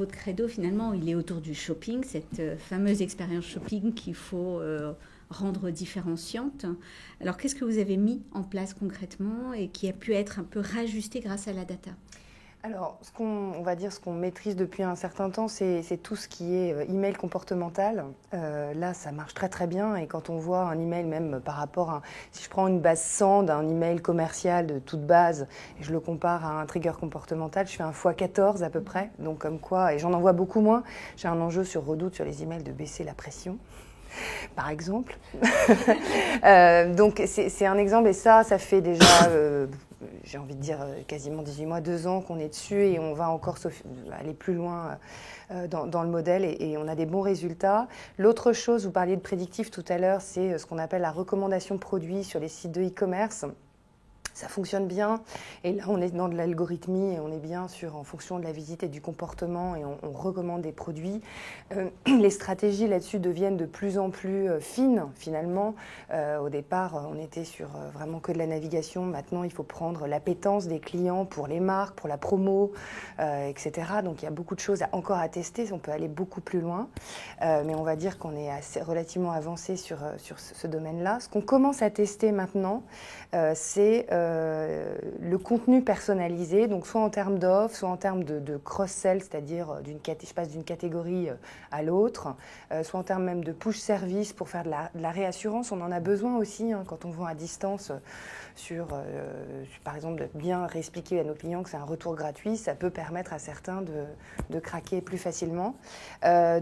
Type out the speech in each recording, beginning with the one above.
votre credo, finalement, il est autour du shopping, cette fameuse expérience shopping qu'il faut rendre différenciante. Alors, qu'est-ce que vous avez mis en place concrètement et qui a pu être un peu rajusté grâce à la data? Alors, on va dire ce qu'on maîtrise depuis un certain temps, c'est tout ce qui est email comportemental. Là, ça marche très très bien. Et quand on voit un email, même par rapport à, si je prends une base 100 d'un email commercial de toute base, et je le compare à un trigger comportemental, je fais un fois 14 à peu près. Donc comme quoi, et j'en envoie beaucoup moins. J'ai un enjeu sur Redoute sur les emails de baisser la pression, par exemple. Donc c'est un exemple, et ça fait déjà, j'ai envie de dire, quasiment 18 mois, 2 ans qu'on est dessus, et on va encore aller plus loin dans le modèle, et on a des bons résultats. L'autre chose, vous parliez de prédictif tout à l'heure, c'est ce qu'on appelle la recommandation produit sur les sites de e-commerce. Ça fonctionne bien, et là on est dans de l'algorithmie et on est bien sûr en fonction de la visite et du comportement, et on recommande des produits. Les stratégies là-dessus deviennent de plus en plus fines finalement. Au départ on était sur vraiment que de la navigation, maintenant il faut prendre l'appétence des clients pour les marques, pour la promo, etc. Donc il y a beaucoup de choses encore à tester, on peut aller beaucoup plus loin, mais on va dire qu'on est relativement avancé sur ce domaine-là. Ce qu'on commence à tester maintenant, c'est le contenu personnalisé, donc soit en termes d'offres, soit en termes de cross-sell, c'est-à-dire je passe d'une catégorie à l'autre, soit en termes même de push service pour faire de la réassurance. On en a besoin aussi quand on vend à distance, par exemple, de bien réexpliquer à nos clients que c'est un retour gratuit. Ça peut permettre à certains de craquer plus facilement.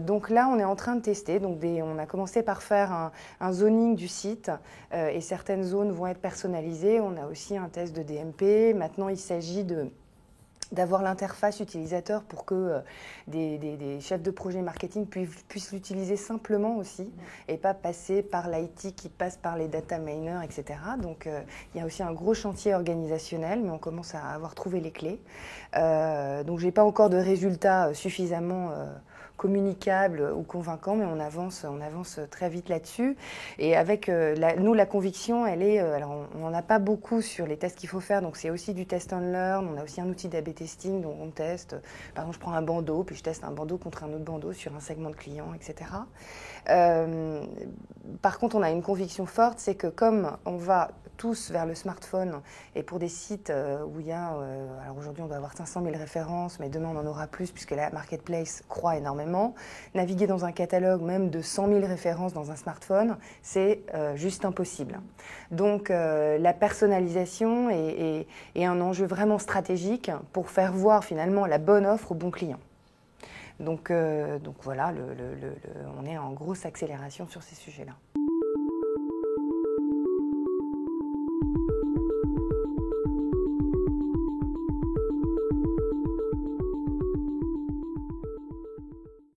Donc là, on est en train de tester. Donc on a commencé par faire un zoning du site, et certaines zones vont être personnalisées. On a aussi un test de DMP. Maintenant, il s'agit d'avoir l'interface utilisateur pour que des chefs de projet marketing puissent l'utiliser simplement aussi, et pas passer par l'IT qui passe par les data miners, etc. Donc il y a aussi un gros chantier organisationnel, mais on commence à avoir trouvé les clés. Donc je n'ai pas encore de résultats suffisamment communicable ou convaincant, mais on avance très vite là-dessus. Et avec nous, la conviction, elle est, alors on n'en a pas beaucoup sur les tests qu'il faut faire, donc c'est aussi du test and learn. On a aussi un outil d'A/B testing, dont on teste. Par exemple, je prends un bandeau, puis je teste un bandeau contre un autre bandeau sur un segment de clients, etc. Par contre, on a une conviction forte, c'est que comme on va tous vers le smartphone, et pour des sites où il y a, alors aujourd'hui on doit avoir 500 000 références, mais demain on en aura plus puisque la marketplace croît énormément, naviguer dans un catalogue même de 100 000 références dans un smartphone, c'est juste impossible. Donc la personnalisation est un enjeu vraiment stratégique pour faire voir finalement la bonne offre au bon client. Donc voilà, on est en grosse accélération sur ces sujets-là.